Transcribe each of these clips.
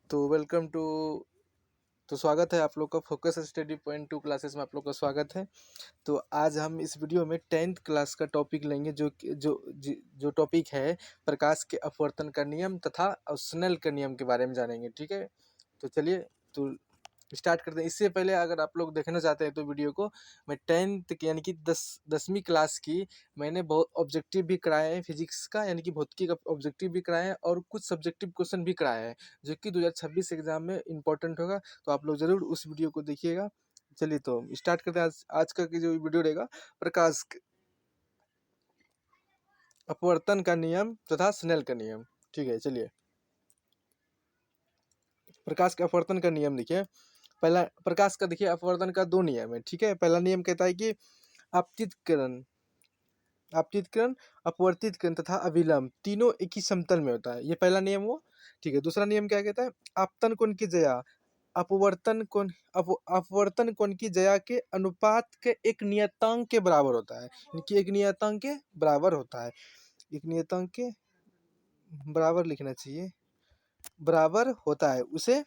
तो welcome to तो स्वागत है आप लोग का फोकस स्टडी पॉइंट 2 क्लासेस में आप लोग का स्वागत है। तो आज हम इस वीडियो में 10th क्लास का टॉपिक लेंगे जो टॉपिक है प्रकाश के अपवर्तन का नियम तथा स्नेल के नियम के बारे में जानेंगे। ठीक है, तो चलिए तो स्टार्ट करते हैं। इससे पहले अगर आप लोग देखना चाहते हैं तो वीडियो को मैं 10th यानी कि 10वीं क्लास की मैंने बहुत ऑब्जेक्टिव भी कराए हैं फिजिक्स का, यानी कि भौतिकी का ऑब्जेक्टिव भी कराए हैं और कुछ सब्जेक्टिव क्वेश्चन भी कराए हैं जो कि 2026 एग्जाम में इंपॉर्टेंट होगा। तो आप लोग जरूर उस वीडियो को देखिएगा। चलिए तो स्टार्ट करते हैं। आज का जो वीडियो रहेगा प्रकाश के अपवर्तन का नियम तथा स्नेल का नियम। ठीक है, चलिए प्रकाश के अपवर्तन का नियम देखिए। पहला प्रकाश का देखिए अपवर्तन का दो नियम है। ठीक है, पहला नियम कहता है कि आपतित किरण आपतित किरण अपवर्तित किरण तथा अभिलंब तीनों एक ही समतल में होता है। ये पहला नियम हुआ। ठीक है, दूसरा नियम क्या कहता है? आपतन कोण की जया अपवर्तन कोण की जया के अनुपात के एक नियतांक के बराबर होता है। इनकी एक नियतांक के बराबर होता है। एक नियतांक के बराबर लिखना चाहिए, बराबर होता है उसे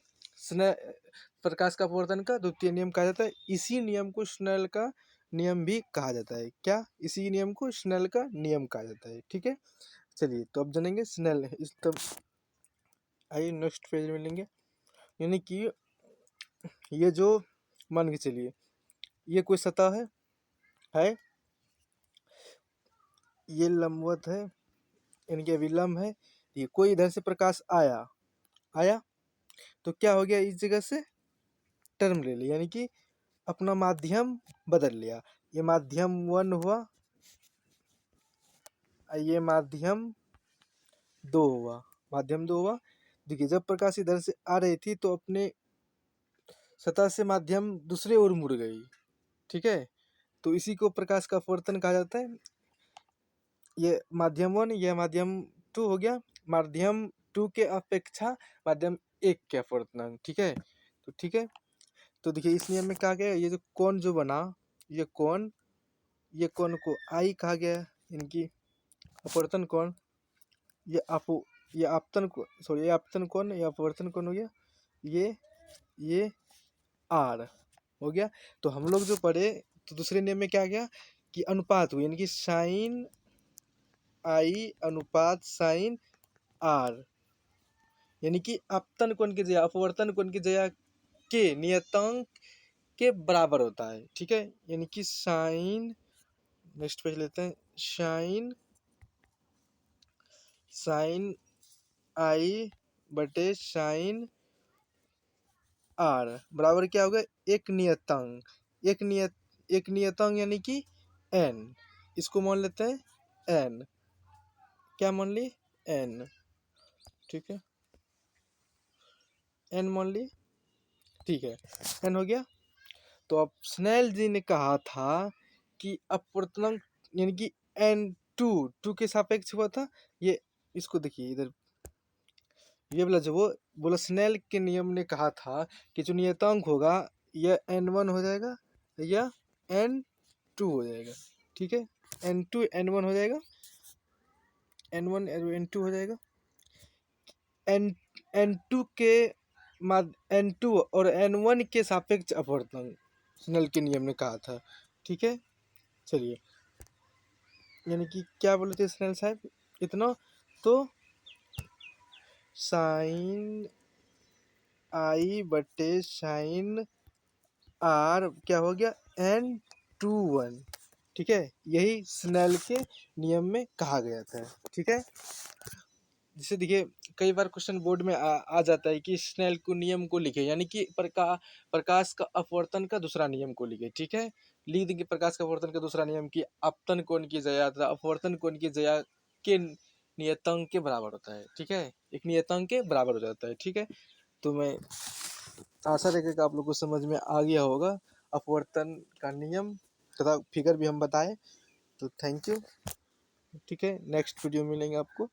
प्रकाश का अपवर्तन का द्वितीय नियम कहा जाता है। इसी नियम को स्नेल का नियम भी कहा जाता है। क्या? इसी नियम को स्नेल का नियम कहा जाता है। ठीक है, चलिए तो अब जानेंगे स्नेल। इस तब आइए नेक्स्ट पेज में लेंगे। यानी कि ये जो मान के चलिए ये कोई सतह है ये लंबवत है, इनके अभिलंब है। ये कोई इधर से प्रकाश आया तो क्या हो गया, इस जगह से टर्म ले लिया, यानी कि अपना माध्यम बदल लिया। ये माध्यम 1 हुआ, ये माध्यम 2 हुआ, माध्यम 2 हुआ। देखिए जब प्रकाश इधर से आ रही थी तो अपने सतह से माध्यम दूसरे ओर मुड़ गई। ठीक है, तो इसी को प्रकाश का अपवर्तन कहा जाता है। ये माध्यम 1 यह माध्यम 2 हो गया। माध्यम 2 के अपेक्षा माध्यम 1 के अपवर्तनांक। ठीक है, तो ठीक है, तो देखिए इस नियम में कहा गया ये जो कोण जो बना ये कोण को आई कहा गया। इनकी अपवर्तन कोण ये आपतन को सॉरी ये आपतन कोण ये अपवर्तन कोण हो गया। ये आर हो गया। तो हम लोग जो पढ़े तो दूसरे नियम में क्या गया कि अनुपात हुई, यानी कि साइन आई अनुपात साइन आर, यानी कि आपतन कोण की जया अपवर्तन कोण की जया के नियतांक के बराबर होता है। ठीक है, यानी कि साइन, नेक्स्ट पेज लेते हैं, साइन आई बटे साइन आर बराबर क्या होगा, एक नियतांक यानी कि एन। इसको मान लेते हैं एन। क्या मान ली? एन। ठीक है, एन मान ली। ठीक है, एन हो गया। तो अब स्नेल जी ने कहा था कि अपवर्तनांक यानी कि एन टू के सापेक्ष हुआ था। ये इसको देखिए इधर, ये बोला जो वो बोला स्नेल के नियम ने कहा था कि जो नियतांक होगा यह n1 हो जाएगा या n2 हो जाएगा। ठीक है, n2 n1 हो जाएगा, n1 n2 हो जाएगा। एन n2 के n2 और n1 के सापेक्ष अपवर्तनांक स्नेल के नियम ने कहा था। ठीक है, चलिए यानी कि क्या बोले थे स्नेल साहब इतना, तो साइन आई बटे साइन आर क्या हो गया, n2 1। ठीक है, यही स्नेल के नियम में कहा गया था। ठीक है, जिसे देखिए कई बार क्वेश्चन बोर्ड में आ जाता है कि स्नेल को नियम को लिखे, यानी कि प्रकाश का अपवर्तन का दूसरा नियम को लिखे। ठीक है, लिख देंगे प्रकाश का अपवर्तन का दूसरा नियम की आपतन कोण की जया तथा अपवर्तन कोण की जया के नियतांक के बराबर होता है। ठीक है, एक नियतांक के बराबर हो जाता है। ठीक है, तो मैं आशा रखेगा आप लोग को समझ में आ गया होगा अपवर्तन का नियम तथा फिगर भी हम बताएं। तो थैंक यू। ठीक है, नेक्स्ट वीडियो में मिलेंगे आपको।